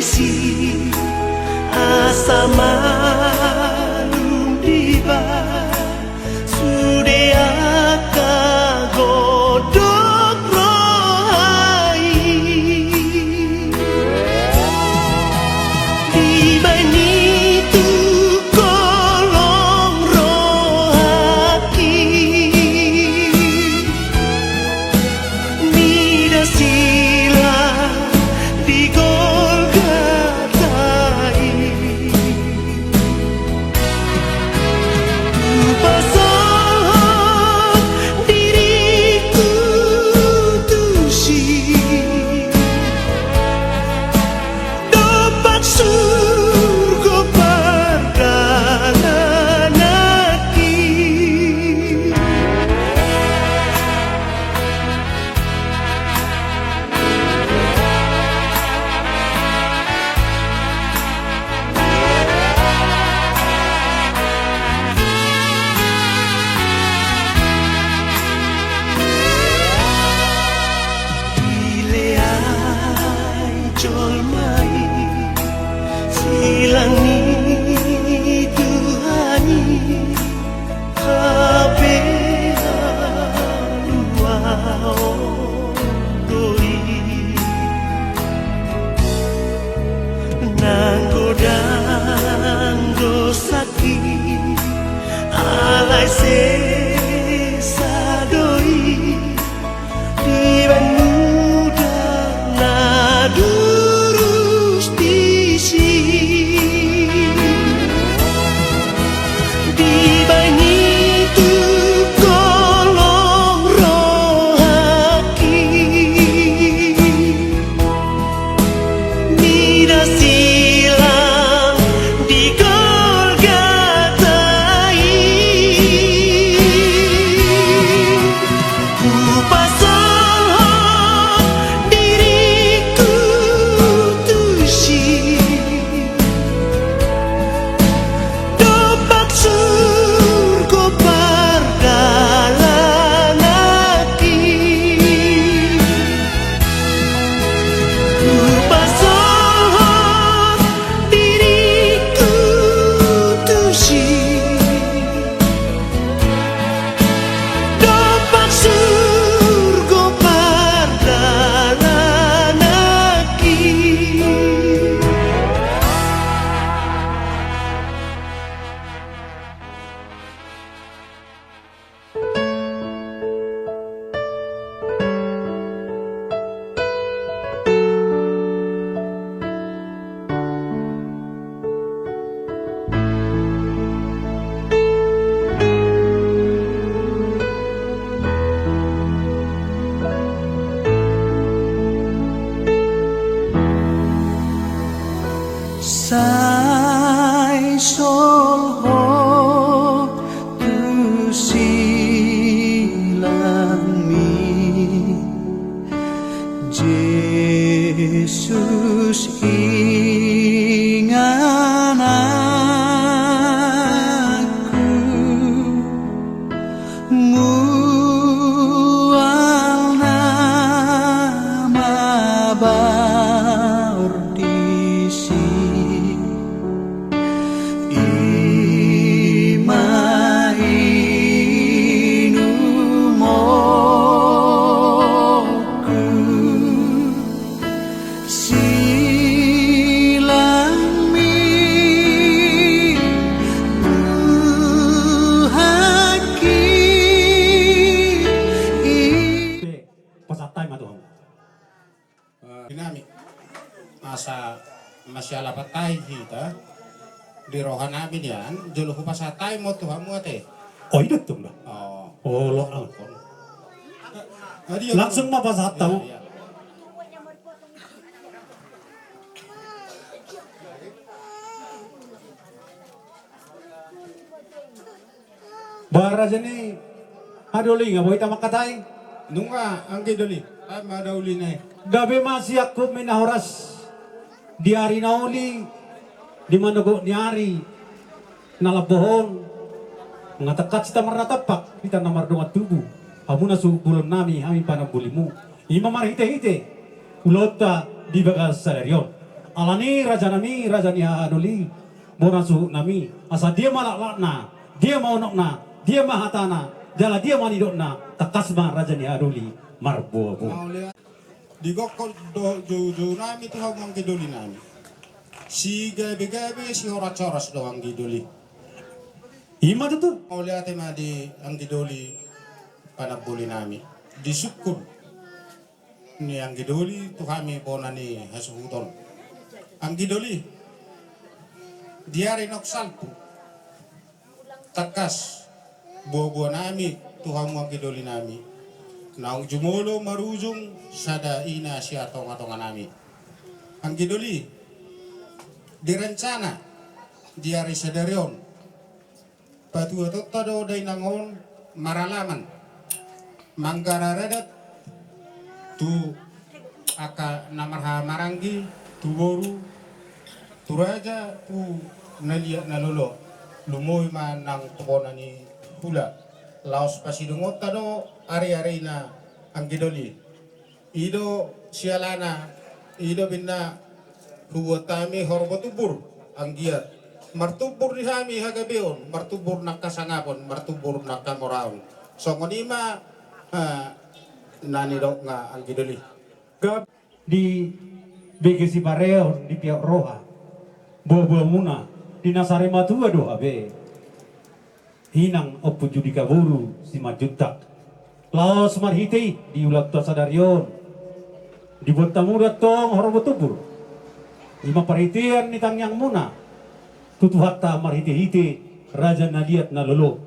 isi asa malum diba sudah akan godok rohai tiba itu kolong rohaki mida sila di Golgatai pasang diriku tusi dapat surga perjalanan aki Ileai jolmai silang ni Tuhani kabeh luau doi nanggodang dosaki alai sesadoi Diban muda na durus disi Diban itu kolong rohaki Mida silang di Golgatai Ku pasang diriku tusi dapat surga perjalanan aki Ku pasang diriku tusi dapat surga perjalanan aki Sai sol ho tu silang mi Jesus ingan aku mual nama bardisi Dinami masa masyala patay kita di rohan namin yan jolo ko pasatay mo tuhan mo ate Oh, itu tuh mbak. oh Oh, lo. Langsung mah pas tahu. Iya, iya. Bara jani. Adoli nggak boleh tamak katay. Nunga ang gidoli ay madauli na Gabi masih aku minahoras. Di hari nauli. Di mana go ni hari. Nalabohon. Ngatakat kita maratapak. Kita namar dongat tubuh. Hamuna su bulan nami. Kami panang bulimu. Ima marhite-hite. Ulota di bagas salarion. alani raja ni aduli bona suhu nami asa dia malakna dia mau nokna dia mahatana jala dia manidokna takasma raja ni aduli marbo bu Mau lihat di gokol do nami tuh ang gidoli nami. Si gabi si horas doang gidoli. ima tuh Mau lihat ma di ang gidoli panabuli nami. Di sukun ni ang gidoli tuh kami bona ni hasuhuton. Ang gidoli diari nok salpu. Takas buah nami tuh kamu ang gidoli nami. Naung jumolo marujung sada ina siya tonga nami. Ang gidoli direncana diari sadarion patu tado day nangon maralaman manggararedat tu aka namarha maranggi tu boru tu raja tu nalia nalolo lumoy man nang tubona ni hula laos pasidungot tado ari-ari na ang gidoli ido sialana ido binna huwatami horbotubur ang giat martubur di hami hagabion martubur na kasangapon martubur na kamoraon so ngonima nanidok nga ang gidoli gab di begesi bareo di pihak roha bobo muna di nasare matua do abe hinang opu judika buru si majutak laos marhiti di ulat to sadarion di bontamurat tong horobotubur ima parhitian ni tangyang muna tutuhatta marhiti-hiti raja nadiat na lolo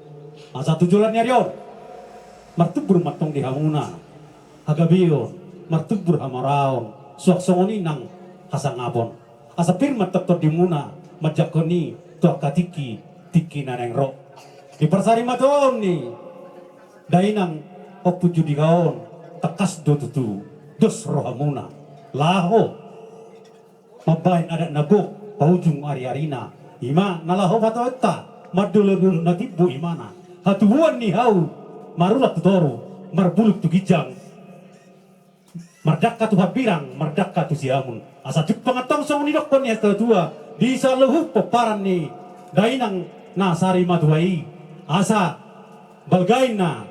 asa tujulan nyarion martubur matong di hamuna hagabion martubur hamaraon suaksongoni nang hasangabon asa pirmat tetap di muna majakoni tuak katiki tiki naneng ro di persari maton ni dainang opu judi kaon takas do tutu dos rohamuna laho mabain ada nagok paujung ari-arina ima nalaho patoetta madulur natibu imana hatubuan ni hau marulat tutoru marbuluk tu gijang mardaka tu habirang mardaka tu siamun asa jepang atong song ni dokon ni tua di saluhu peparan ni dainang nasari maduai asa balgain na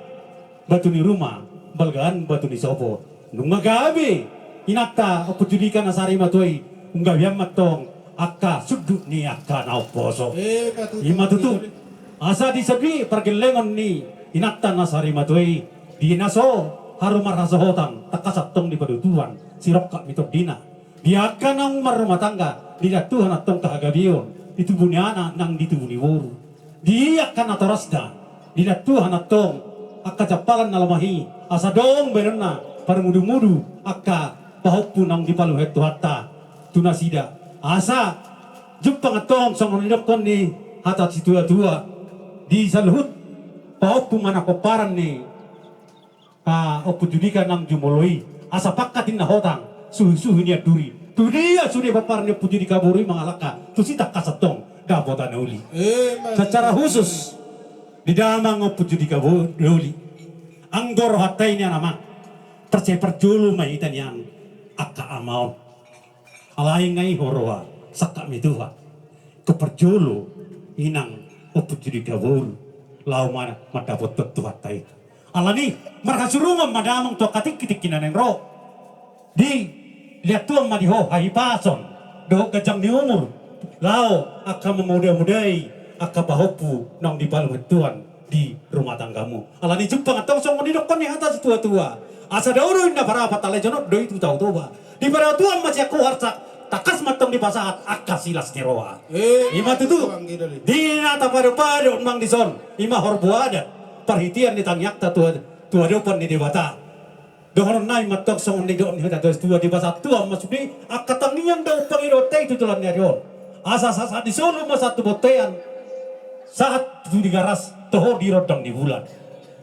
batu ni rumah balgaan batu ni sopo nungagabi inata opujudikan nasari maduai unggabiam matong akka sudut ni akka nauposo ima tutu asa disabi pergelengon ni inata nasari maduai di naso harumar hasohotan takasatong di padutuan sirokak mitok dina biarkan ang rumah tangga tidak Tuhan atong kahagabion ditubuni anak nang ditubuni wuru dia akan atorasda tidak Tuhan atong akka japalan nalamahi asa dong berena para mudu-mudu akka pahupu nang dipaluhet tuhatta tunasida asa jepang atong sang nidokon ni hatat si tua-tua di saluhut pahupu mana koparan ni opujudikan nang jumoloi asa pakatin na hotang suhu-suhu niya duri tu dia sudah paparnya puji dikaburi mangalaka tu si tak kasatong dapotan uli secara khusus di damang puji dikaburi ang goro hatai niya nama percaya perjulu mahitan yang akka amaon alay ngay horoa sakka mituha keperjulu inang puji dikaburi lau mana madapot tu hatai alani markasurungan madamang tu katik-kitik kinaneng ro di lihat tuang madiho hahipason doh kejang di umur lau akan memudah-mudai akan bahopu nang dibalu tuan di rumah tanggamu alani jepang atau song menidokkan yang atas tua-tua asa dauro indah para patale jonot do itu tahu toba di para tuan masih aku harsak takas matang di pasahat akas silas tiroa ima tutu di nata padu-padu mang dison ima horbuada perhitian di tangyakta tua depan di dewata dohon nai matok song ni don hita dos tua di pasat tua masuk di akatang niang daw pangirote itu tulan nyarion asa di solo mas satu botean saat tu di garas toho di rodang di bulan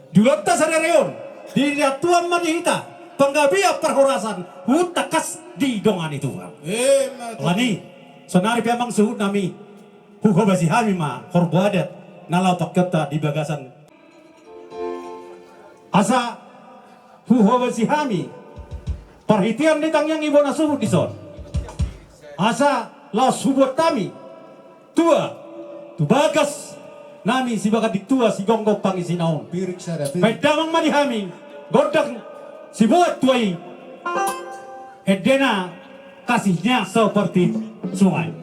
di lotta sadarion di lihat tua manihita penggabia perhorasan hutakas di dongan itu lani sonari piamang suhut nami huho basi hami ma korbuadat nalau paketa di bagasan asa huho si hami perhitian di tangyang ibu nasuh di son asa la subot tami tua tu bagas nami si bagat tua si gonggok pangisinaon Pirik sada pedamang manihami godang si buat tuai edena kasihnya seperti sungai.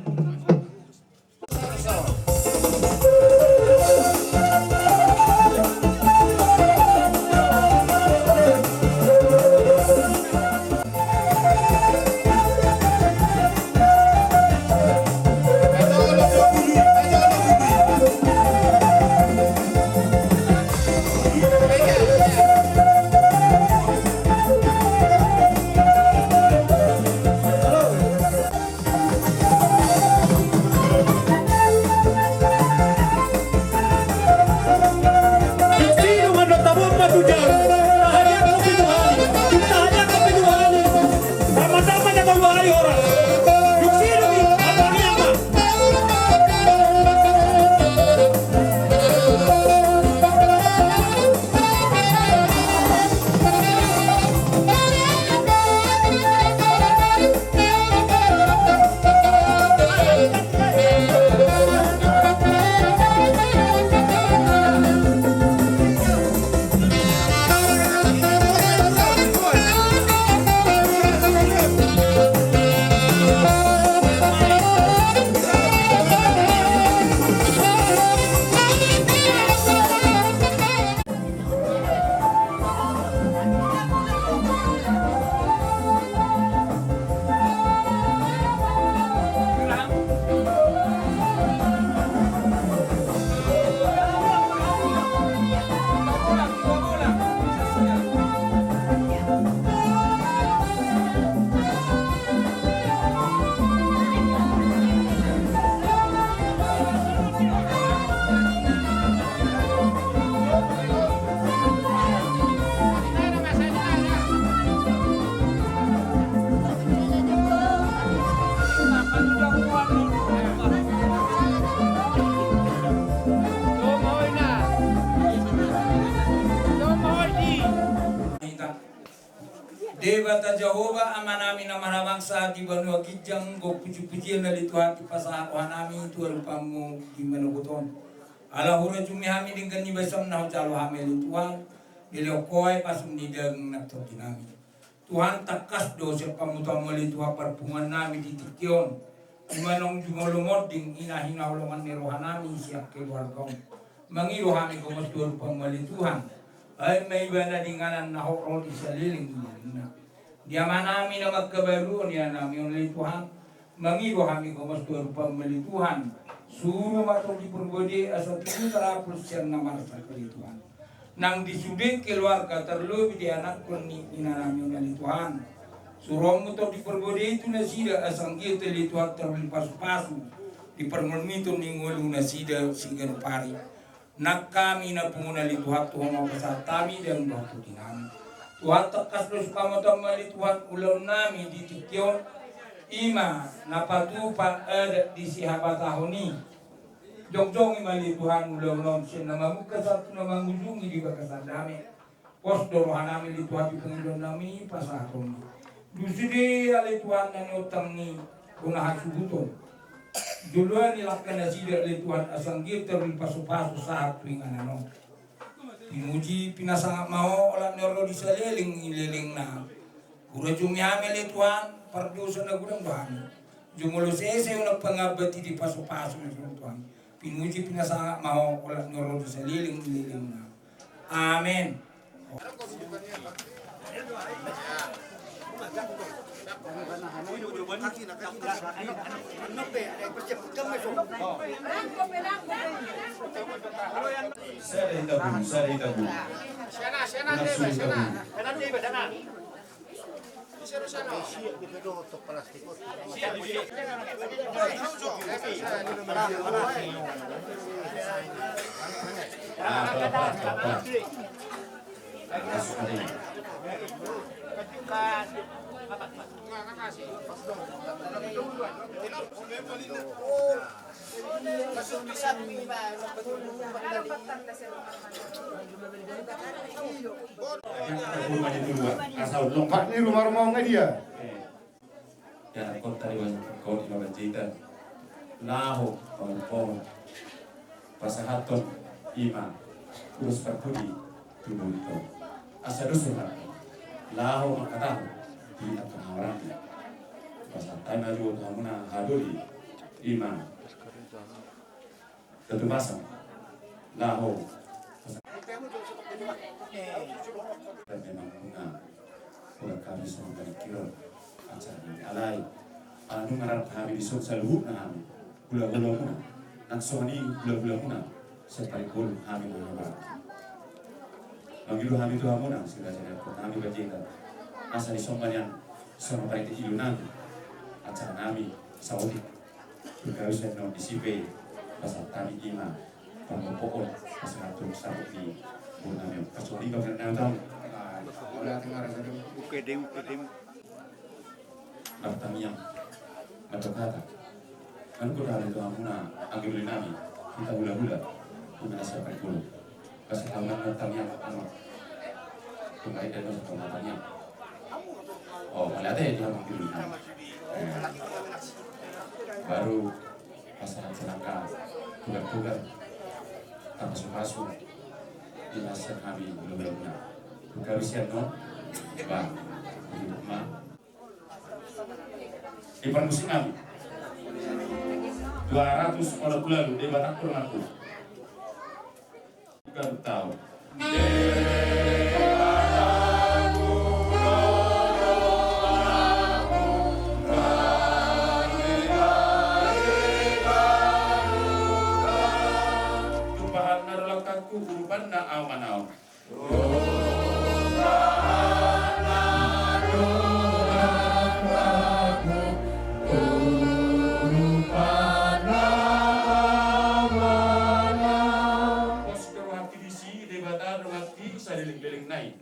Debata Jehovah amanami na marabangsa di banua kijang go puji-pujian dari Tuhan di pasahan nami Tuhan pamu di manuguton. Ala hura jumi hami dengan ni besam na jalo hami Tuhan dilokoi pasum di deng nato dinami. Tuhan takas dosa pamutam mali Tuhan perpungan nami di tikion. Imanong jumolomod ding inahina ulungan ni rohanami siap keluarga. Mangiru hami ko mas Tuhan pamali Tuhan. Ay may bana dinganan na hokro di saliling na. Dia manami na magkabaluan ya nami oleh Tuhan. Mangiru kami kumas Tuhan pamali Tuhan. Suruh matong di perbodi asal 700% na marasa kali Tuhan. Nang disubik keluarga terlebih di anak pun ni inanami oleh Tuhan. Suruh mutok di perbodi itu nasida asal kita li Tuhan terlipas-pasu. Di permemito ni ngulu nasida sigan pari. Nak kami na pungunali Tuhan Tuhan mau pesat kami dan waktu dinami. Tuhan tekas terus pamotong Tuhan ulang nami di tikyon ima napatupa di sihabat tahuni. Jong-jong imali Tuhan ulang non sin namamu kesat namangujungi di bakasan dami. Pos dorohan nami di Tuhan di pengidon nami pasahon. Dusidi ali Tuhan nanotang ni unahan subuton. Duluan nilakkan nasida oleh Tuhan asang kita berpasu-pasu saat tuing anano. Pimuji pinasangap mau olah nero di seliling ililing na. Kura jumi hamil Tuhan pardusa na gudang bahan. Jumulo sese unak pangabati di pasu-pasu na Tuhan. Pimuji pinasangap mau olah nero di seliling ililing na. Amen. Pak ini rumah-rumah nggak dia? Yana kota di kau di bagian jita. Laho pohon pasahaton ima urus perkudi tubuh itu. Asa dusun laho makatahu di atas orang. Pasal maju hamuna haduri ima tentu pasang laho dan memang bunga udah kami semua dari kilo acara alai anu ngarap kami di sosial hubungan kami gula-gula muna naksoni gula-gula muna seperti pun kami mengabar Mangilu kami tu hamuna sudah jadi kami berjika asa di sombanian sama pada ilunan acara kami Saudi berkali saya non disipe pasal kami ima pangopokon pasal atur sabuk di bunami kecuali kau kena tahu Wala tengah rasa dulu. Ukedem Bartamiang atau kata kan kau dah itu hamuna agil nami kita gula-gula kita siapa dulu kasih tangan Bartamiang amat kembali dan masuk ke matanya oh malah ada dia manggil nami baru pasangan celaka tugar-tugar tanpa sumpasu di masa kami belum bukan usia non bang di rumah di musim kami 200 orang lalu di Batak Purnaku bukan tahu Banda amanau. Poster hati di sini debatar hati saya liling naik.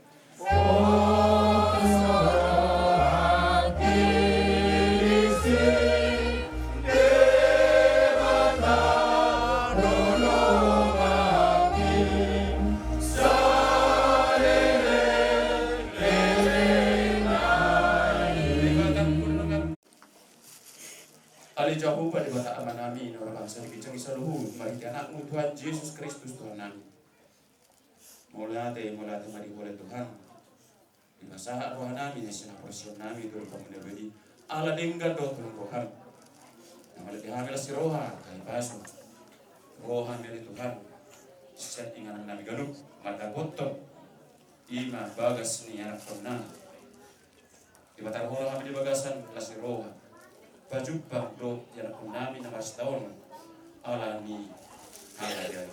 Ali jauh pada bata amanami orang bangsa di kicang isaluhu mari anakmu Tuhan Yesus Kristus Tuhan kami. Mulate mari boleh Tuhan. Di masa roh nami yang sena porsi nami itu pemuda bedi ala denggan do Tuhan. Yang ada dihamil si roha kai pasu. Roha dari Tuhan. Set inganan nami galuk mata botol. Ima bagas ni anak pernah. Di bata roh kami di bagasan si roha. Baju bangdo yang aku nami nama setahun ala ni ala dari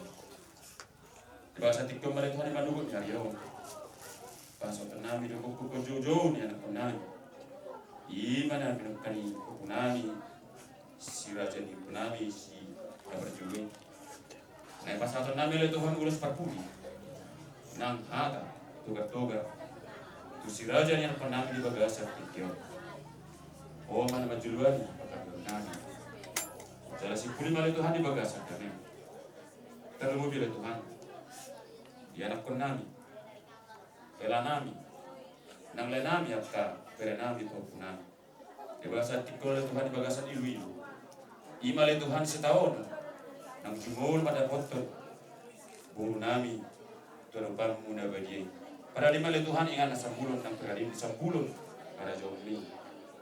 di bahasa tiktok mereka ni manukut nyari yo bahasa nami do kuku jojo ni anak nami imana binukani kuku nami si raja ni nami si kabar juga nah bahasa nami le Tuhan urus parpuli nang hata toga tu si raja ni anak nami di bagasa tikyo oh mana majuluan pakai nami. Jadi si puli malah Tuhan di bagasan kami. Terlalu mobil Tuhan. Dia anak nami. Bela nami. Nang le nami apa? Bela nami tu nami. Di bagasan tikol Tuhan di bagasan ilu. Imal Tuhan setahun. Nang jumul pada foto. Bulu nami. Terlepas muda bagi. Pada lima Tuhan ingat asam bulun nang terjadi sambulun pada jauh ini.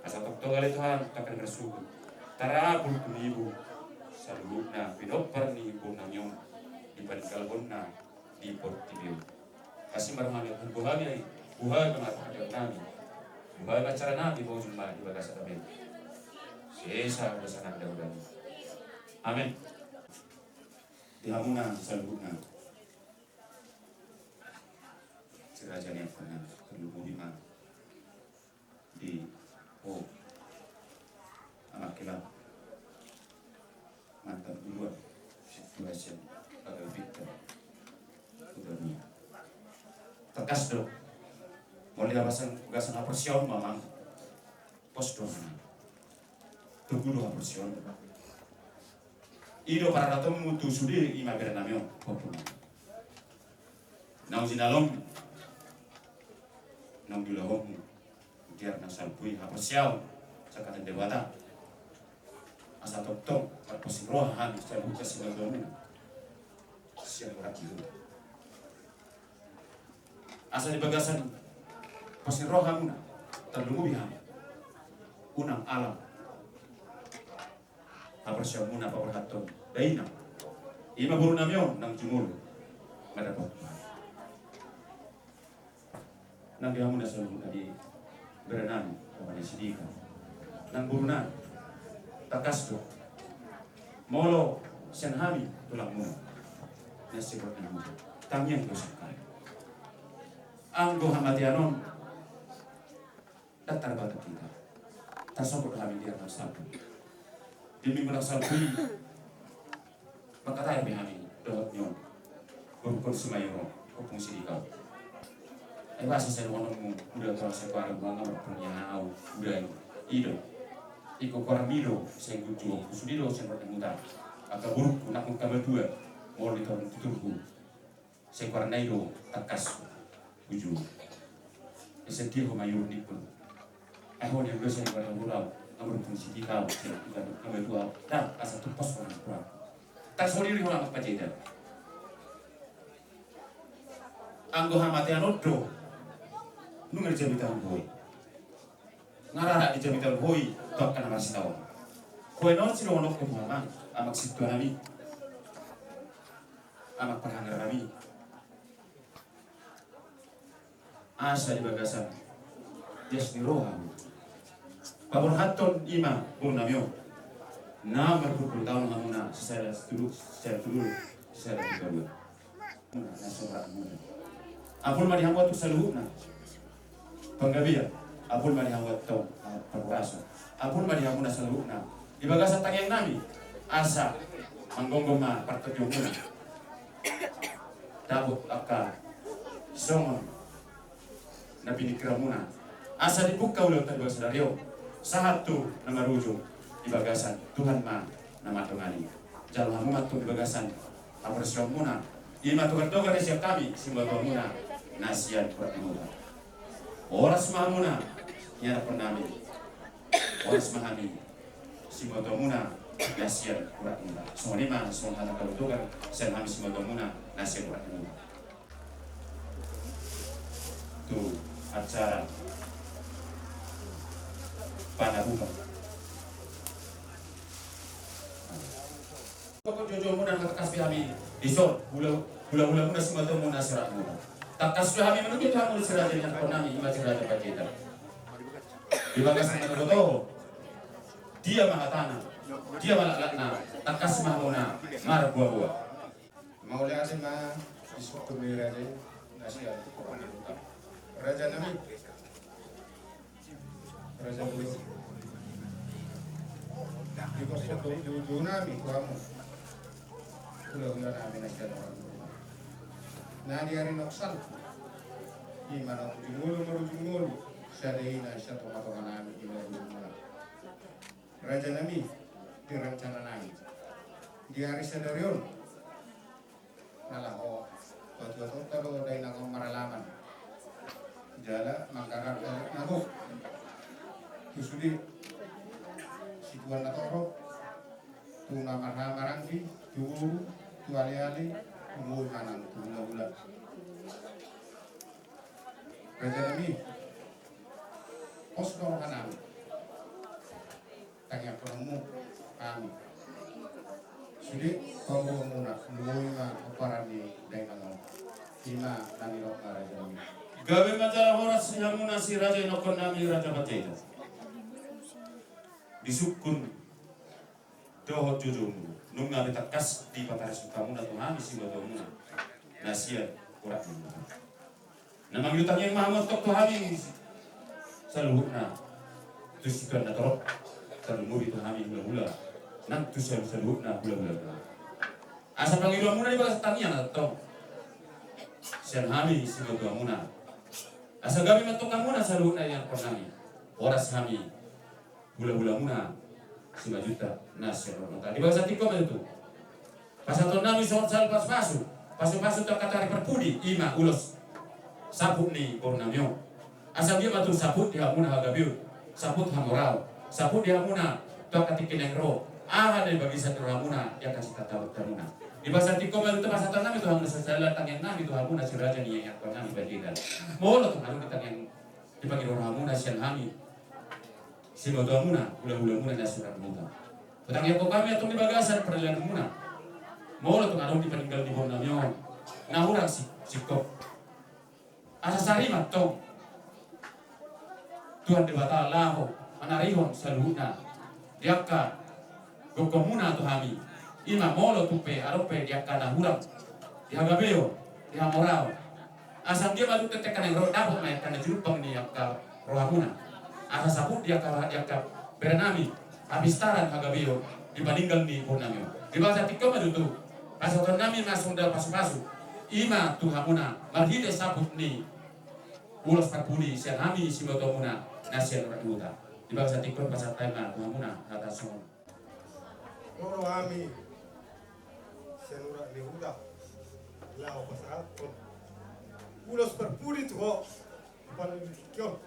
Asa tokto kali Tuhan takkan bersyukur. Tarabul kunibu salubna pinopar ni ibu namyo di kalbonna di portibio. Kasih marmami buhami buhay mengatakan nami. Buhay acara nabi mau jumpa di bagasa kami. Sesa bersama daudan. Amin. Di hamuna salubna. Serajanya pernah terlubu di mana di oh, anak kita mantan duluan situasi agak bitter udah nih tegas dong mulai abasan gasan apresion mamang pos dong tunggu dong apresion ido para raton mutu sudi ima berenamio popul nau jinalom nau dilahom biar nasal pui apa siau cakatan dewata asa tok perposi roh hami saya buka sebagai siang berat itu asa di bagasan posi roh hamuna terlungu biham unang alam apersyamuna paperhaton daina ima buru namyon nang jumul madapat nang dihamuna selalu tadi berenang kepada sidika nang burunan takasdo molo senhami tulang muna nasi bernamu tamian dosakan anggo hamatianon datar batu kita tasabut kami dia sabu demi menasabui maka tayo bihami dohot nyon berukun sumayro kupung sidika ay basa sa mo udah kalau sa parang mga berpunyau udah ido iko koramido sa gujo kusudido sa pertemuan aka buruk nak kabel dua mau ditolong tuturku sa kornaido takas gujo isa dia humayur dipun ahon yang dosa yang pada ulau amur fungsi dikau sa kabel dua dah asa tupas orang kurang tak sodiri hulang pajeda anggo hamatian odo nungar jabitan boy ngarara di jabitan boy tok kana masih tahu koe non sino ono ko mama amak situ nami amak perhanggar nami asa di bagasan yes di roha pabon haton ima burnamyo na berpuluh tahun hamuna secara tulus secara kedua na sobra muda apun mari hamwa tu saluhna penggabia apun mari hawat tau perwasa apun mari hamuna saluna di bagasan tangyang nami asa manggonggoma partobyomuna dabut akka songon na pinikramuna asa dibuka ulo tadi saudarayo satu nama rujuk di bagasan Tuhan ma nama tongani jalan hamuna tu di bagasan apersyomuna ima tuhan toga siap kami simbol muna nasian pertemuan oras mahamuna nyara penami oras mahami simotomuna nasian kurat muna sonima sonhana kalutukan sen hami simotomuna nasian kurat muna tu acara panabukan pokok jojo muna katakas kami isor hula muna simotomuna serat muna takas kami menuju kamu seraja yang konami ima seraja pacita di bagasan menuju dia mahatana dia malakna takas mahmuna mar buah mau lihat sih mah isuk kebira deh nasi ada raja nami raja bulu di kosong di nami kamu udah nami nasi ada nah di hari noksal imana jumulu syarina satu matokan nami imana raja nami direncana nami di hari sedarion nalaho batu-batu taruh dari nangong maralaman jala mangkaran nangok kusudi situan natoro tu maranggi tu ali-ali umur manang gula-gula raja nami osno kanam tanya penemu kami sudi kamu muna muna oparani dengan ima nani lo raja nami gawe majalah horas hamuna si raja nokon nami raja bateta disukun doho jujumu nunga betakas di patara sukamuna tuhami si badomuna nasian kurat namang yutang yang mahamot tok tuhami saluhna tusikan na torok salumuri tuhami hula-hula nang tu saluhna hula-hula asa pangiluan muna di bagas tangian atau sian hami si badomuna asa gabi matokan muna saluhna yang pernami oras hami hula-hula muna 5 juta nasi di bahasa tikom itu pasaton nami soal pas pasu terkatari perpudi ima ulos sabuk ni pornamio asal dia batu sabuk dia muna hagabiu sabuk hamoral Sapu dia muna, tu akan tikin yang roh. Dari bagi satu ramuna, dia kasih kata bertamuna. Di bahasa tiko malu tu bahasa tanam itu hamna sejalan tang yang nami tu hamuna si raja ni yang kau nami berdidan. Molo tu malu kita yang dibagi orang hamuna sian hami. Si moto hamuna, ulah muna dah surat muda. Petang yang kau kami atau di bagasan perjalanan muna. Molo tu ngadong dipeninggal di bawah namion. Nah orang sikop. Asa sari matong. Tuhan debata laho, manarihon saluhna. Diaka gokomuna tu hami. Ima molo tupe arope diaka na hurang. Dihagabeo, dihamorao. Asam dia baru tetekan yang roh dapat mai kana jurupang ni akka rohamuna. Asa sabut diaka berenami. Abistaran hagabeo dibandingkan di punami. Di bahasa tiga madu tu. Asa nami masuk dalam pasu-pasu. Ima tu hamuna marhide sabut ni. Ulos parpuli sian hami si motomuna nasian raduta. Di bahasa tiga bahasa tema tu hamuna atas semua. Loro ami senura lehuda lao pasahat kon ulos perpuri tu ho para kyo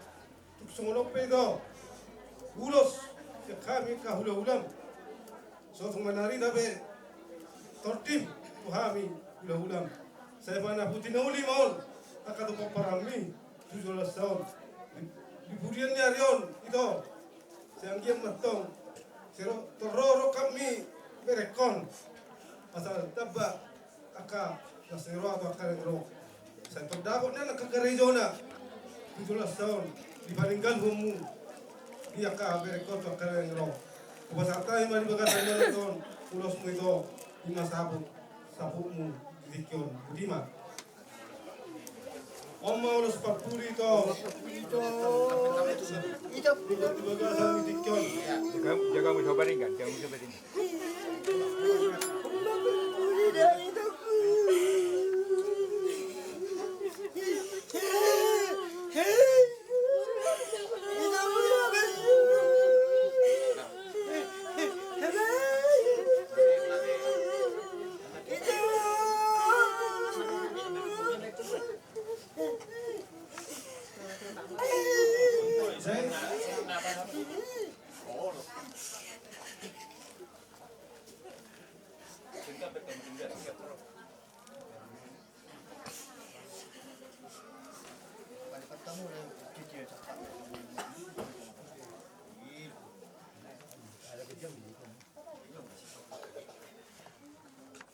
tuk songolok pedo ulos se kami ka hula ulam so tung manari dabe tortim tu hami hula ulam saya mana puti nauli maul akadu parami 17 tahun di burian nyarion itu saya ngiam matong sero tororo kami berekon pasal tabak aka nasero atau aka ro saya terdapot na nakakarizona 17 tahun dibandingkan humu dia aka berekon atau aka ro pasal tayo mali bagatan na ton ulos mo ito lima sabuk mo dikyon budima Oma ulos papuri ito di bagatan dikyon Jaga musuh baringan, jaga musuh baringan.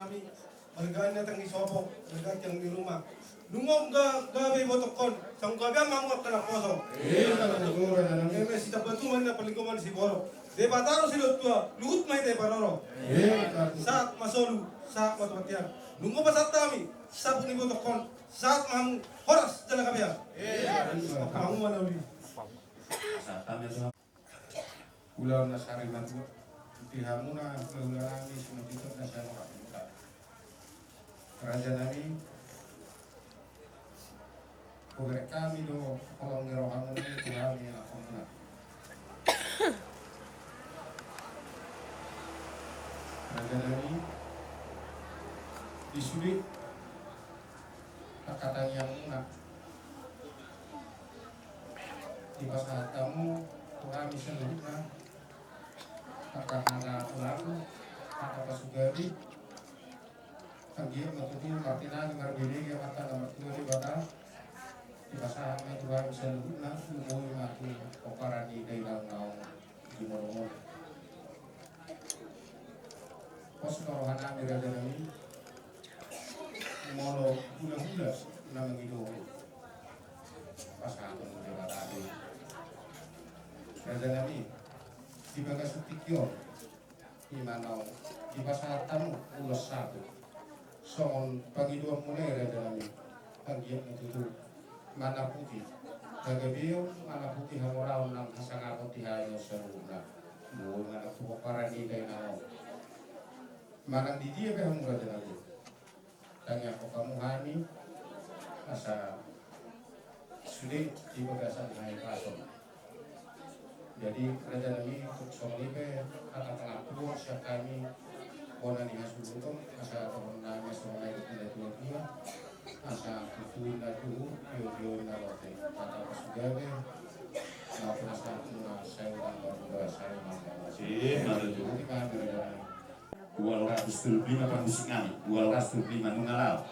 Kami mergaan na tangi sopo, mergaan yang di rumah. Nungom gabi motokon, sang gabi ang mamuat ka na poso. Eme si tabatuman na palingkuman si Boro. De bataro si Lutua, luhut may de paroro. Saat masolu, saat matmatian. Nungom pasat kami, saat ni motokon, saat mamu horas jala gabi ya. Mamu mana uli. Ulang nasari mantu. Tihamuna ulangi semua itu nasari mantu. Kerajaan kami, pegawai kami do kalau ngerohan ini Tuhan yang akan menang. Kerajaan kami disulit kata yang menang. Di pasal kamu Tuhan bisa lebihnya kakak anak pelaku kakak pasugari. Tanggih matutu martina dengar bini yang mata nomor 2 di batal di pasal Tuhan bisa lebihnya umur matu operasi dari dalam di morong pos norohana berada ini molo hula nama gitu pasal itu di batal berada ini di bagas sutikyo di mana di pasal tamu ulos satu songon pagi dua mulai dalam pagi itu mana putih Kagabio mana putih hamorao nang hasanga putih ayo seruna bu mana tuh parani kay nao manang di dia kay hamura dalam tanya ko kamuhani asa sulit di bagasan hai paso jadi kerajaan ini untuk songlipe kata pengatur siap kami Kona ni hasuluto asa kona mesona itu dia asa kutuin na tuh yo na rote kata pasugabe na pun asa na saya dan bertugas 225 musik kami, 225 nungalau.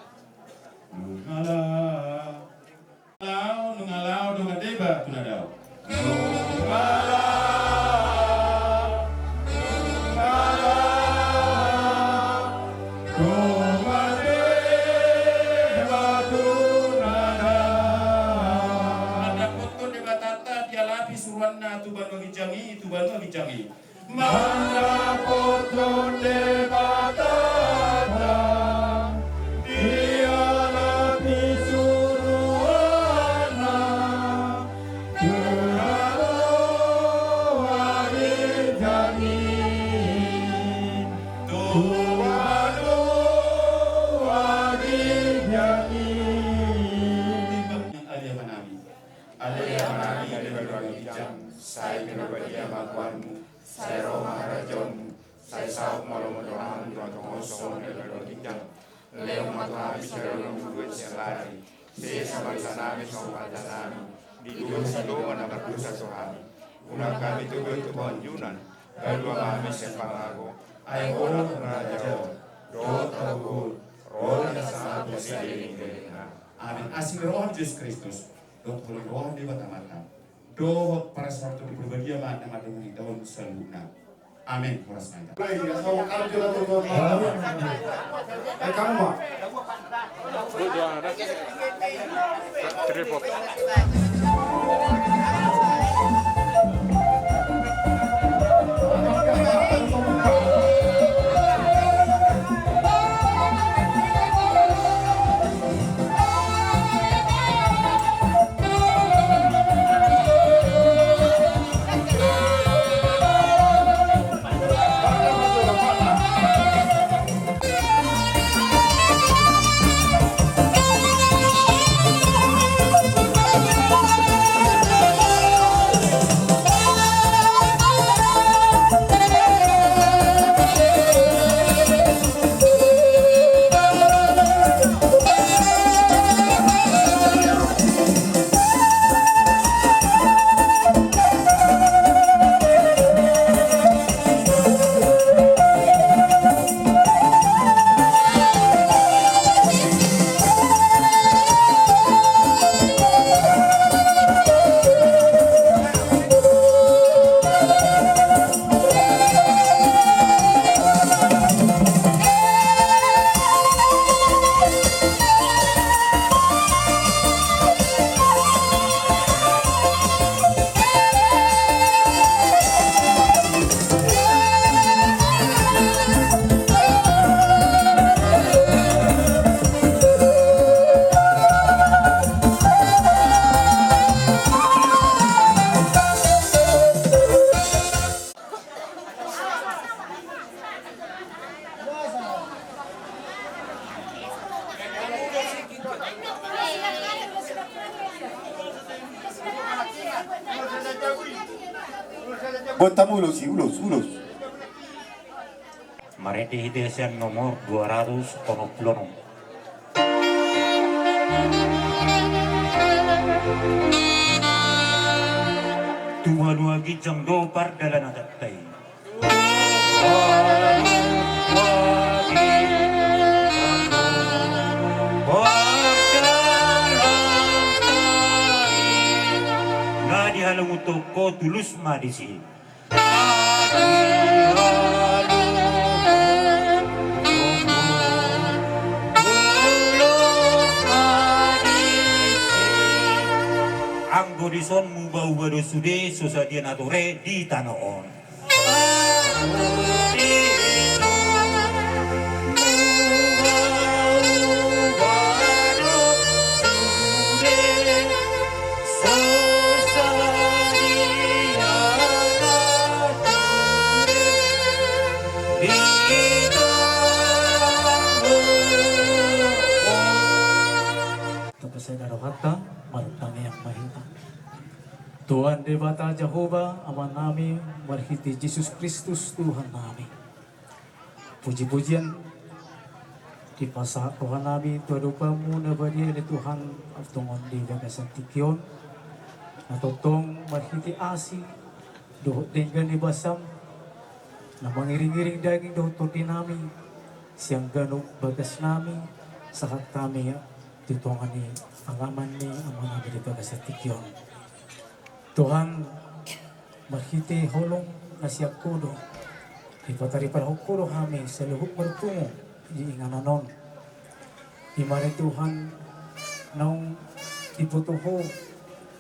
Nungalau dengan deba tunadau. Mana potong de batata, dia lapis suruhana, terlalu hari jamin, tuanu hari jamin. Alia manami, alia berbagi jam, saya berbagi amakuanmu. Saya Roma Rajon, saya sahabat malam doang, doang kosong dari logiknya. Leo mata habis dari buat selari. Saya sama sana habis sama sana. Di dua situ mana berdosa sohani. Una kami tu berkebanjunan. Kedua kami sepangago. Ayo orang raja. Doa tabur. Roh dan sangat bersiring dengan. Amin. Asing roh Yesus Kristus. Doa roh di mata-mata. Doa para suatu di berbagai mana dengan tahun selanjutnya. Amin. Kamu mah? Tripod. Contamu ulos. Marete Hidesian nomor 226. Dua gijang dopar dalam adatay. Nga dihalang utok ko tulus madisi. Ang godison mubau sude sosadian atore di tanoon. Kata martani yang mahita. Tuhan Dewata Jehovah aman nami marhiti Yesus Kristus Tuhan nami. Puji-pujian di pasal Tuhan nami tuadupamu nabadi ni Tuhan atungon di bagasan tikion atau tong marhiti asi dohot dengan ni basam na mangiring-iring daging dohot tuti nami siyang ganok bagas nami sahat kami titongan ni angaman ni ang mga nabi bagas sa tikyon. Tuhan marhiti holong na siya kudo ipatari para hukulo kami sa luhok martungo di ingananon imari Tuhan naong iputuho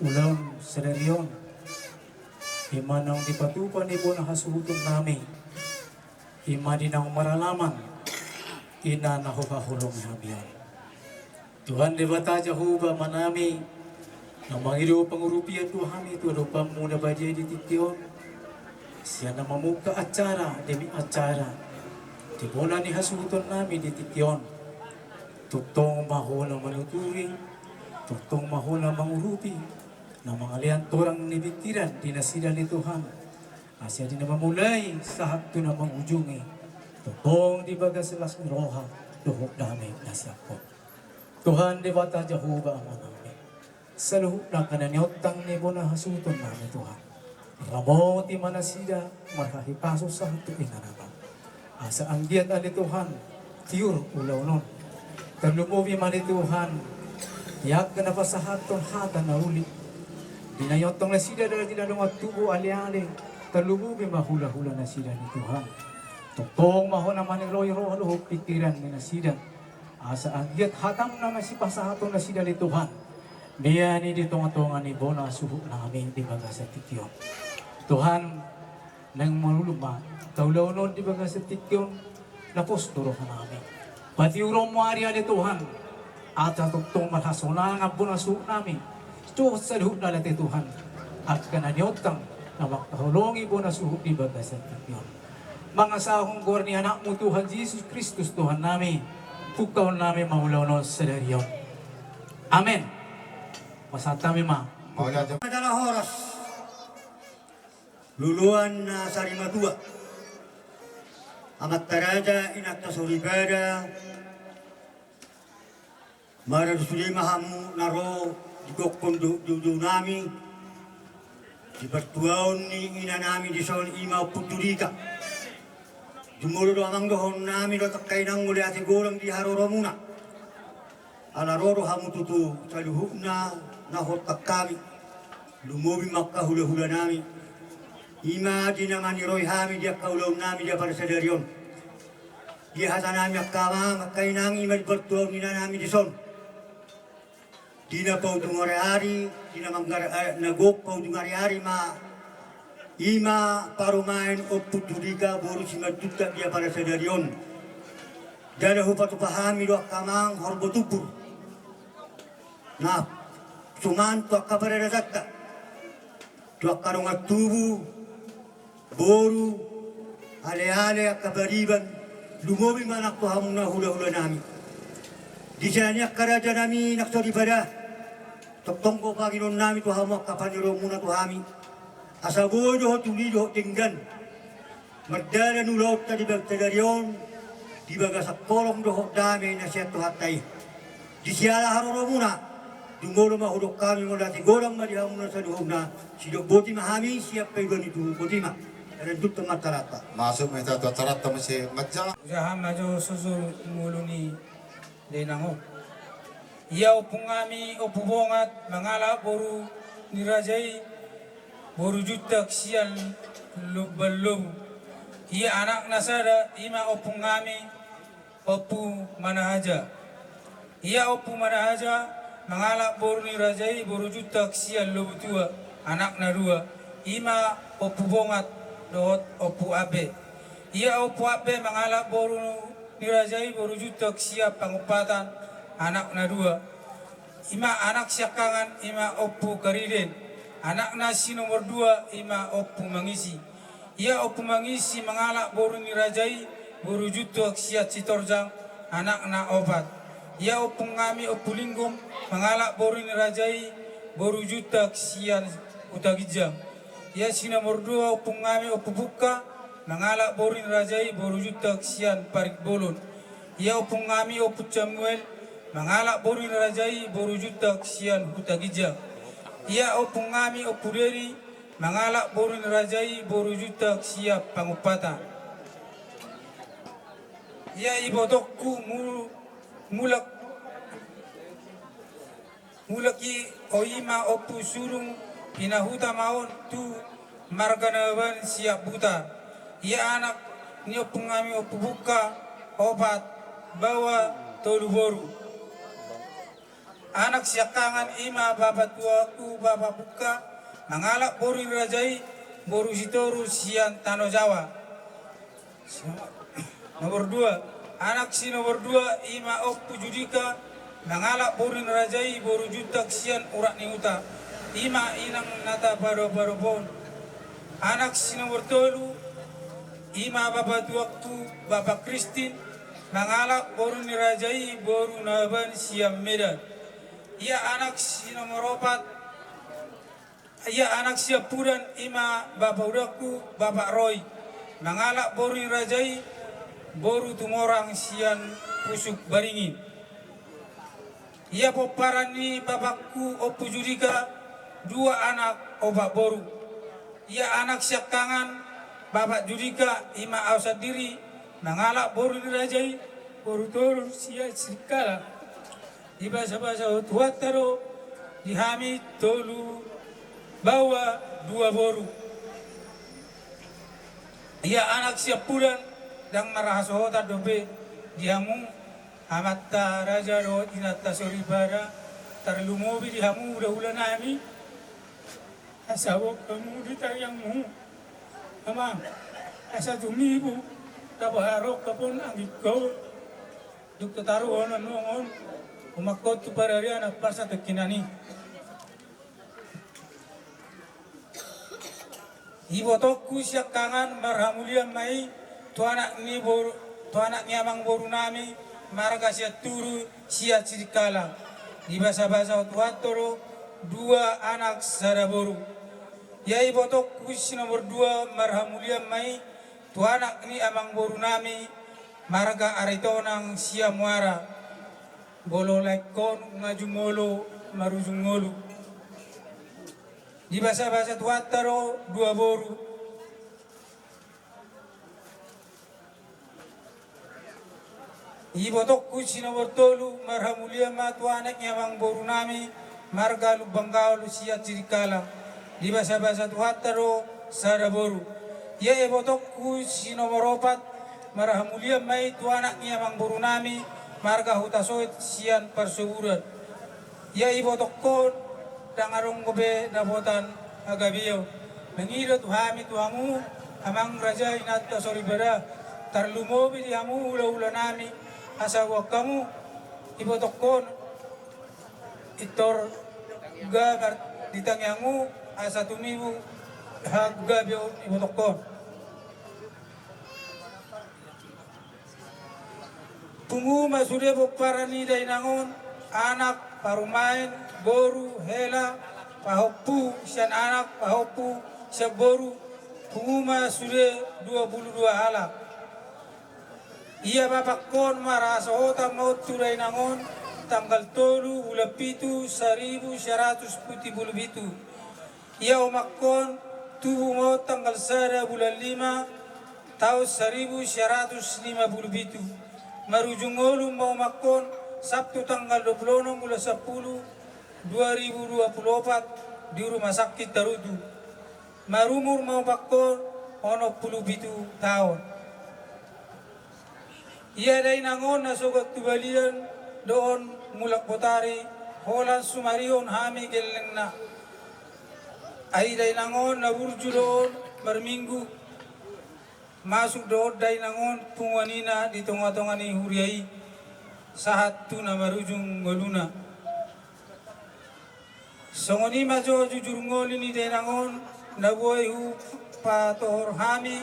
ulam sa dariyon ima naong dipatupan ibo na hasuhutong nami ima din ang maralaman ina na hukahulong nabiyan. Tuhan di bata Jehovah manami na mangiriw pangurupian Tuhan itu ada pamuna bajay di titiyon siya na mamuka acara demi acara di bola ni hasuton namin di titiyon tutong mahula manuturing tutong mahula mangurupi na mga liyan torang nibitiran dinasida ni Tuhan asya din na mamulay sa hakto na mangujungi tutong di baga sila sa roha duhok namin nasya po. Tuhan di bata Jehovah ang sa luhok ng kananyotang nibo na hasuton namin Tuhan. Ramo ti manasida marhahipaso sa hatuin na naman. Asa ang diyan ali Tuhan, tiyur ulaw nun. Tanlumubi man ni Tuhan, yak ka na pa sa haton hata na uli. Dinayotong na sida dahil dinalong at tubo ali-ali. Tanlumubi mahula-hula na sida ni Tuhan. Tutong maho naman ni roy-roy luhok pikiran ni nasida. Asa ang diyan hatam naman si pasahaton na sida ni Tuhan. Niya ni ditong-tungan ni Bona suhuk namin di baga sa tikyon. Tuhan nang maluluma, taulaw nun di baga sa tikyon, naposturo ka namin. Pati urong muari ali Tuhan, at atugtong malhasona nga Bona suhuk namin. Ito sa luhuk na lati Tuhan, at kananyotang na makahulongi Bona suhuk di baga sa tikyon. Mga sahong gor ni anak mo Tuhan Jesus Kristus Tuhan namin, pukaw namin maulaw nun sa dariyon. Amen. Masatami ma. Adalah horas luluan na sarimatua amat taraja inak tasuribada mararusuli mahamu naro digokon dudu nami di bertuaun ni ina nami di son ima puturika dumuro do amang dohon nami do takkainang muli ati gorang di haroromuna ala roro hamu tutu saluhukna nahotak kami lumubi makahula-hula nami ima di naman ni Roy hami dia kaulaw nami dia pada sadarion dia hata nami akama makainang ima di bertuaw nina nami di son di na pau tungari-ari di na manggar nagok pau tungari-ari ma ima parumain o puturika boru simaduta dia pada sadarion dada hupatu pahami do akamang horbotupur nah cuman tu kabar rezakta tu karungat tubuh boru ale-ale kabariban lumobi manak tu hamuna hula-hula nami di sana karaja nami nak sorry pada tongko paginon nami tu hamak kapaniro muna tu hami asa bojo tuli jo tinggan merdana nulaut tadi bagtadarion di bagasak kolong dohok dami nasihat tu hatai di siala haroro muna Dungolo mahudok kami mula ti gorang madihamu na sa duhog na sidok boti mahami siap kay ganito boti ma dan dut matarata masuk meta tarata masih ngajang Usaha majo susu muluni denango iya upungami upubongat mangala boru nirajai boru jutak sial lubalum iya anak nasada ima upungami opu manahaja iya opu manahaja mangalak boru ni rajai boru jutak sial lobu tua anak narua ima opu bongat dohot opu abe ia opu abe mangalak boru ni rajai boru jutak siap pangupatan anak narua ima anak siakangan ima opu kariden anak nasi nomor 2 ima opu mangisi ia opu mangisi mangalak boru ni rajai boru jutak siap citorjang anak na obat ia opu ngami opu linggum mangalak boru ni rajai boru jutak sian utagijang ia si nomor 2 opu ngami opu buka mangalak boru ni rajai boru jutak sian parik bolon ia opu ngami opu Samuel mangalak boru ni rajai boru jutak sian utagijang ia opu ngami opu deri mangalak boru nirajai boru juta siap pangupata. Ya ibotokku mulaki oima opu surung pinahuta maon tu marganawan siap buta. Ya anak niopung ngami opu buka obat bawa tolu boru. Anak siakangan ima babat tuaku bapak buka mangalak boru nirajai boru sitoru sian Tano Jawa. Nomor 2, anak si nomor 2 ima opu judika mangalak boru nirajai boru jutak sian urak niuta. Ima inang nata baro-baro bon. Anak si nomor 3 ima bapak tuaku bapak Kristin mangalak boru nirajai boru naban siam Medan. Ia anak si nomor 4 ia anak siap puran ima bapak udaku bapak Roy mangalak boru nirajai boru tumorang sian pusuk baringin. Ia poparani bapakku opu judika 2 anak obat boru. Ia anak siap kangan bapak judika ima ausad diri mangalak boru nirajai boru tolu sian sirkala. Di basa-basa tuataro dihami tolu bawa 2 boru. Ia anak siap puran dang marahasohota dobe dihamu hamatta raja ro inatta soribara tarlumobi dihamu udah nami asawok kamu ditayangmu ama asa tumibu tabaharok kapon angikau duk taru onon nongon umakot tu parariana parsa tekinani. Ibotokku siak kangan marhamulia mai tu anak ni amang boru nami marga siat turu siat sirikala. Di basa-basa tuatoro 2 anak sada boru. Ya ibotokku si nomor 2 marhamulia mai tu anak ni amang boru nami marga aritonang sia muara. Bolo lekon ngajumolo marujungolu. Di basa-basa tuataro 2 boru. Ibotokku si nomor 3 marhamulia matu anak nyamang boru nami marga lubangkau lusia cirikala. Di basa-basa tuataro sada boru. Ya ibotokku si nomor 4 marhamulia mai tu anak nyamang boru nami marga hutasoit sian persuburan. Ya ibotokko dangarong gobe dabotan agabiyo. Mengiro tuhami tuhamu amang raja inatta soribara tarlumobi dihamu ula-ula nami asawa kamu ibotokon itor gagar ditangyangu asa tumibu hagabiyo ibotokon. Tungu masude bokparani dainangon anak parumain boru hela pahopu sian anak pahopu siap boru punguma sude 22 halak. Ia bapak kon marasohota mau turai nangon tanggal 3 bulan 7 1177. Ia omak kon tubuh mau tanggal 1 bulan 5 tahun 1157. Marujungolu mau makon Sabtu tanggal 26 bulan 10 2024 di rumah sakit Tarudu. Marumur mau makon ono 17 tahun. Ia day nangon na sogat tubalian doon mulak potari holan sumarion hami geleng na. Ay day nangon na burju doon marminggu masuk doon day nangon pungwanina di tonga-tonga ni huriai sahat tu na marujung ngoluna. Songoni majo jujur ngoli ni day nangon na boy hu patohor hami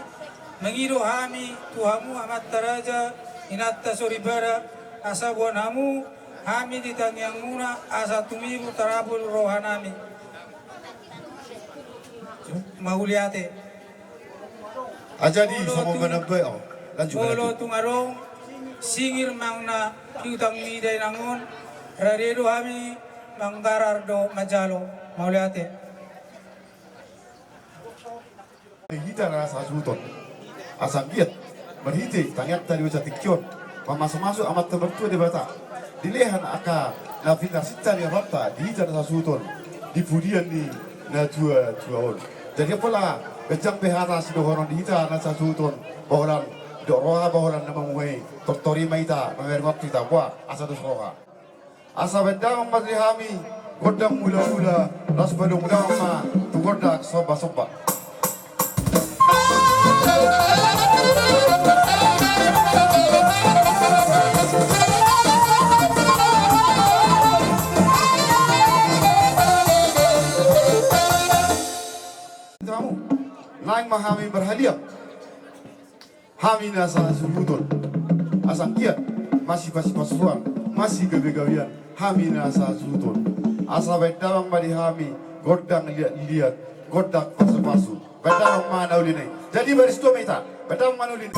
mangiro hami tuhamu amat taraja inatta soribara asa buan hamu hami ditangyang muna asa tumibu tarabul rohanami mahuliate Ajadi sama menambah lanjut. Bolo tungarong singir mangna kiutang miday nangon raredo hami manggarardo majalo mahuliate Hita na sa suton. Asang giat berhiti tangiat tadi ucap tikion. Masuk amat terbertua di bata. Dilehan aka na fina sita ni rapta di hita na sa suton. Di pudian ni na tua on. Jadi pula kejang behara si dohoron di hita na sa suton. Bohoran roha bohoran na mamuhay. Tortori maita mamerwak kita buat asa dos roha. Asa bedang madrihami godang mula-mula las badung dama tu godak soba-soba. Kamu naik mahami berhadiah. Hami nasa subutun. Asang kiat masih pasuan, masih gawe-gawean. Hami nasa subutun. Asa bedawang badi hami godang lihat godak pasu-pasu. Bedawang mana ulinai. Jadi baris tua meta. Bedawang mana ulinai.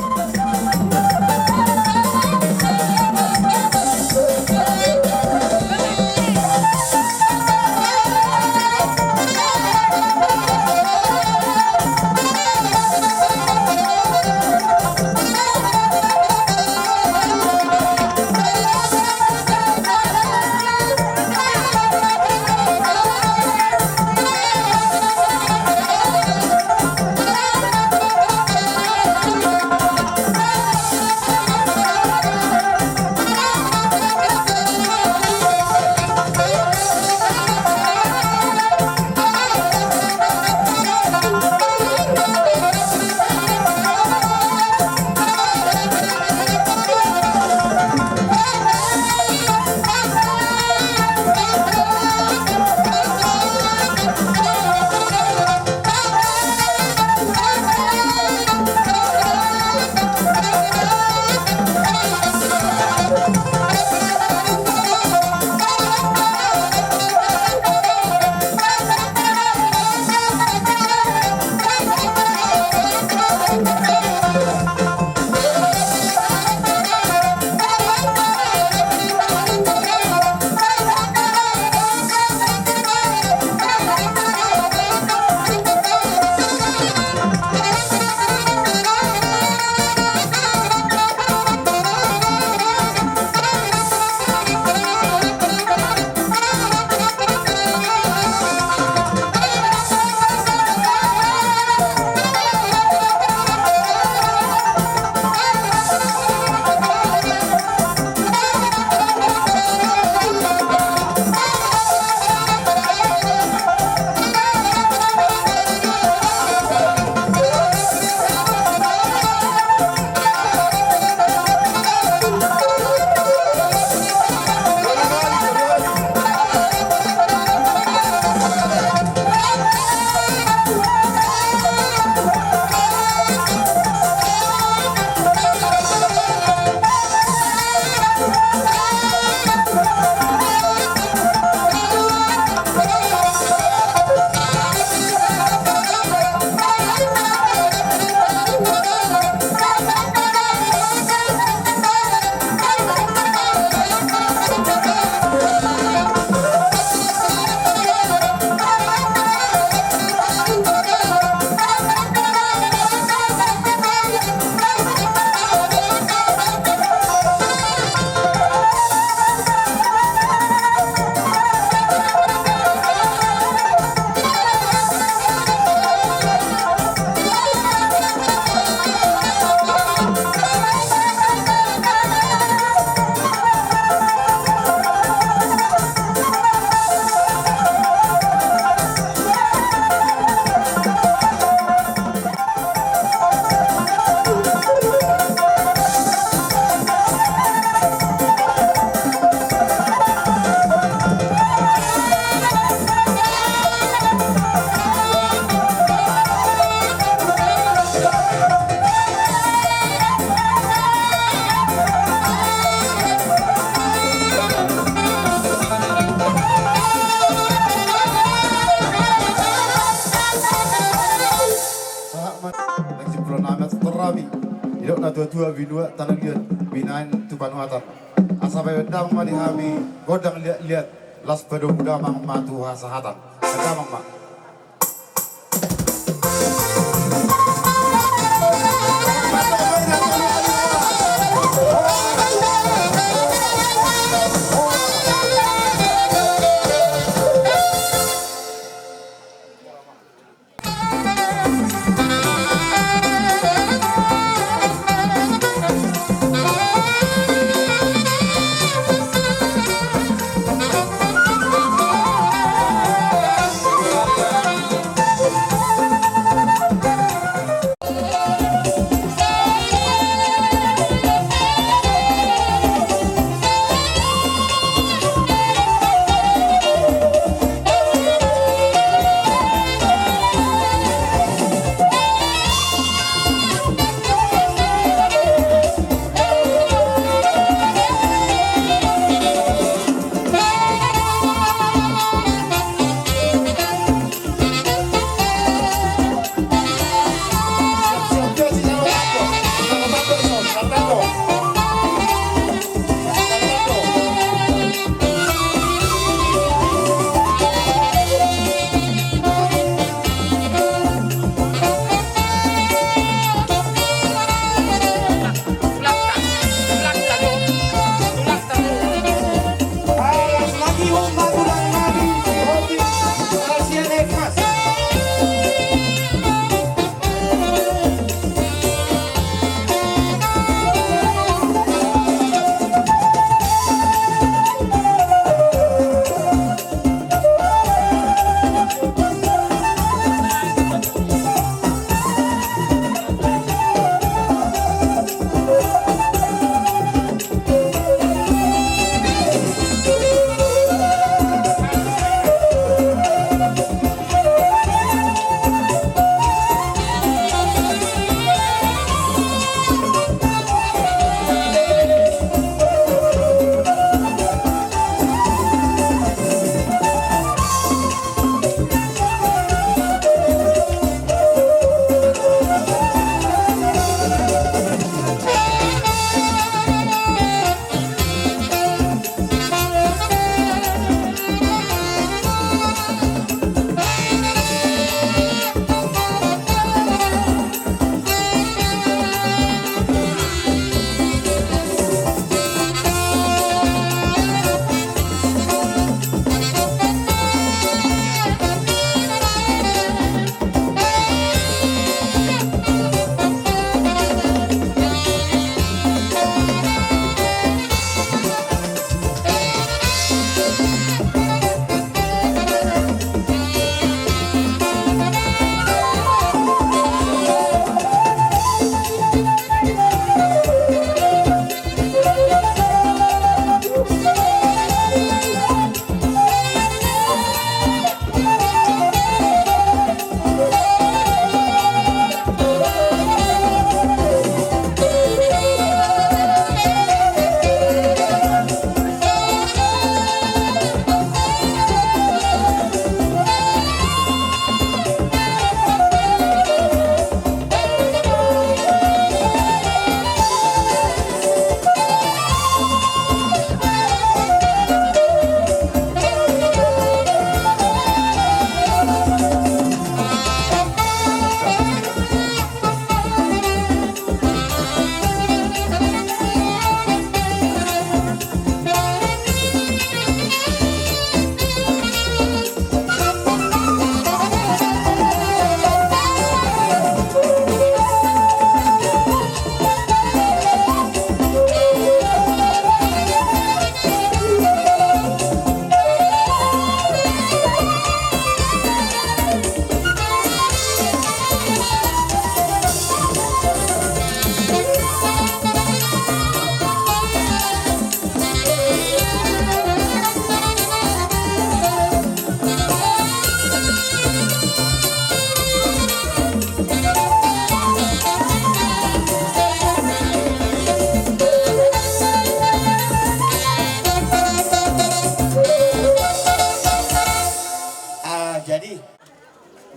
na tua binua tanang liat binain tu panuatan asabai wedang mali hami godang liat las pedong damang matu hasahatan damang mak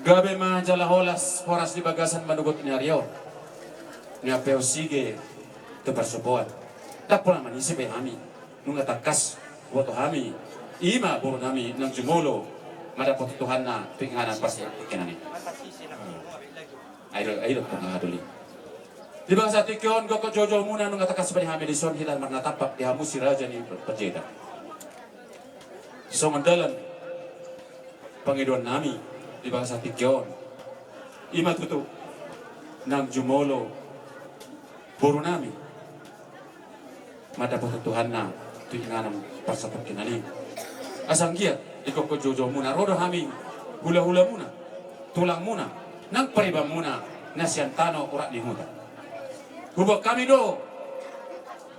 Gabi majala horas di bagasan manugot ni Aryo. Nga peo sige te persopoan. Tapos naman isip kami nung atakas wato kami ima buro nami ng jumulo madapot Tuhan na pinganan pasti kinani. Ayo pangahaduli. Di ba sa tikyon ko jojo muna nung atakas pa ni kami lison hilan marnatapak di hamus si raja ni Pajeda. So mandalan Panginoon nami di ba sa tikyon ima tutu ng jumulo buro nami madapot Tuhan na pinganan pasapot kinani. Asang giat iko ko jojo muna rodo kami hula-hula muna tulang muna nang pariba muna na siyantano urat ni huta. Hubog kami do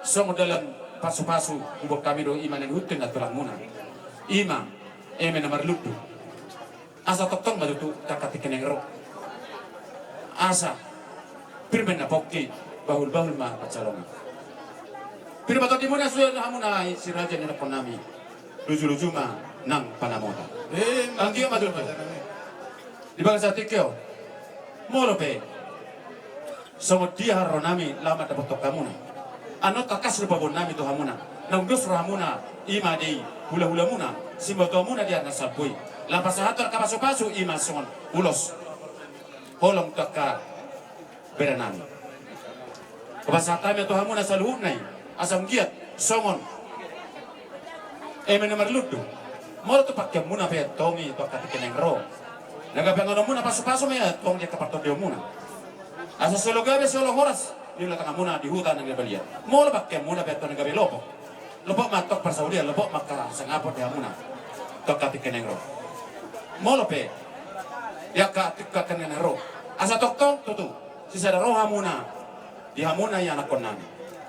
so dalam pasu-pasu hubog kami do iman ng hutin at tulang muna. Ima eme na marluto. Asa toktong madutu kakatikin ng ro. Asa pirmen na pokki bahul-bahul ma pacalongan. Pero batati mo na suyo na muna si raja ni napon nami. Luju-luju ma nang panamota. Ang diyo maduto. Di ba sa tikyo? Molo pe. Somod dia haro nami lama dapat kamuna. Ano takas rupabon nami to hamuna. Nang dos hamuna ima di hula-hula muna. Simboto muna dia nasabui. Lampas hator kapaso-paso ima songon ulos. Holong taka beranami. Kapasatami to hamuna sa luhut nai. Asam giat songon. Eme nomor ludu. Molo to pakai muna pe tongi to katikin ng ro. Nagapengono muna paso-paso maya tong dia kaparto dia muna. Asa solo gabe solo horas di latang muna di hutan ng gabelia. Molo pakai muna pe to ng gabe lopo. Lopo matok persaudia lopo maka sangapot dia muna. To katikin ng ro. Molo pe ya katikan ng ro. Asa toktong tutu. Sisa roha muna. Di hamuna ya anak konan.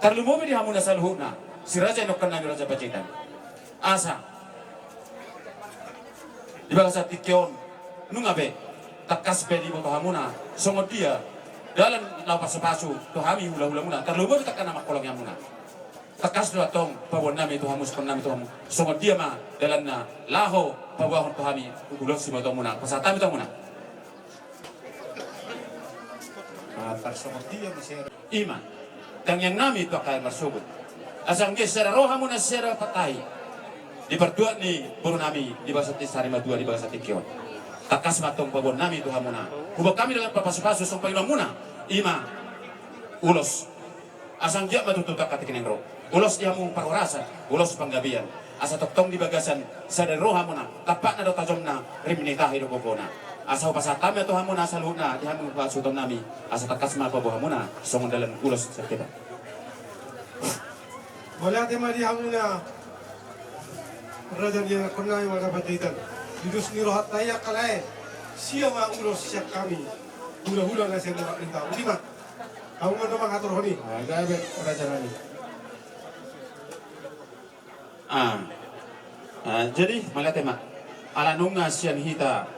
Tarlumubi di hamuna sa luhuna. Si raja inokan nami raja Pacitan. Asa. Di ba sa tikyon nungabe takas pe di moto hamuna songod dia dalam lapas pasu to hami hula-hula muna tarlumubi takkan nama kolong yang muna. Takas do atong pabon nami to hamus kon nami to hamu. Songod dia ma dalan na laho pabahon to hami ulos si moto muna. Pasatami to muna. Tarsongod dia masih iman. Dan yang nami itu akan bersubut. Asang gesera roha muna sera patay. Di berdua ni buru nami di bahasa Tisari Madua di bahasa Tikyon. Takas matong pabon nami itu hamuna. Hubak kami dengan papasu-pasu sampai muna. Ima ulos. Asang dia matutup katikin yang roh. Ulos dia mung parorasa. Ulos panggabian. Asa toktong di bagasan sadar roha muna. Tapak na do tajom na rimnita hidup pokona. Asa pasatami atau hamuna asa luhna di hamun pasutom nami. Asa takas mapabuh hamuna songon dalam ulos sakita. Wala tema di hamuna raja dia kunai warga Pacitan. Dudus ni rohat taya kalai. Siapa ulos siap kami. Hula-hula na siya na minta. Lima. Kamu man naman atur honi. Gabe raja nami. Jadi malah tema ala nunga sian hita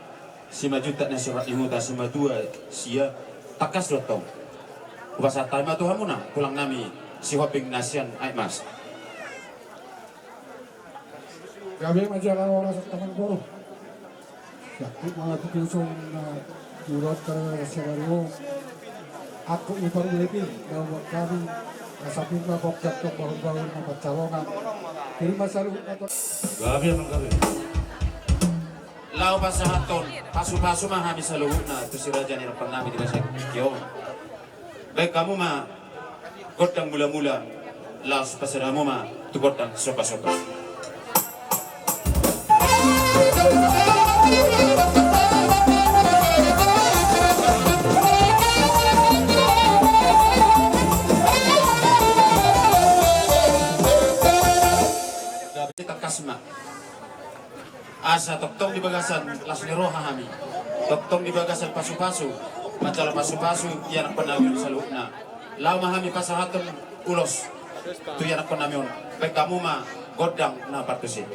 si majuta na surat imuta si madua sia takas dotong. Ubasa tama to hamuna pulang nami si hoping nasian ay mas. Gabi majalah orang teman guru. Yakut mga tutusong na urot ka sa baro. Ako iparulitin na huwag kami nasabing na bokyak to bahul-bahul na pagcalongan. Pero masalut na to. Gabi ang gabi. Lao pa sa haton, pasu-pasu mah kami sa luhut na ito si raja ni rapang namin di ba sa Tikyon. Baik kamu mah godang mula-mula, laos pasara mo mah tu godang sopa-sopa. Kasma asa toktong di bagasan las ni roha kami toktong di bagasan pasu-pasu macala pasu-pasu yan ang panawin sa luhna lama kami pasahaton ulos tu yan ang panawin baik kamu mah godang na partusin.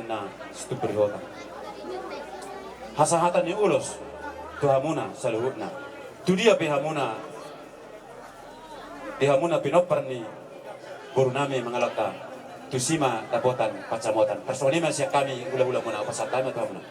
na stubrihota. Hasahatan ni ulos, tuhamuna sa luhut na. Tudia bihamuna pinopar ni guru nami mga laka. Tusima tabotan pacamotan. Personima siya kami ula-ula muna pasatama tuhamuna.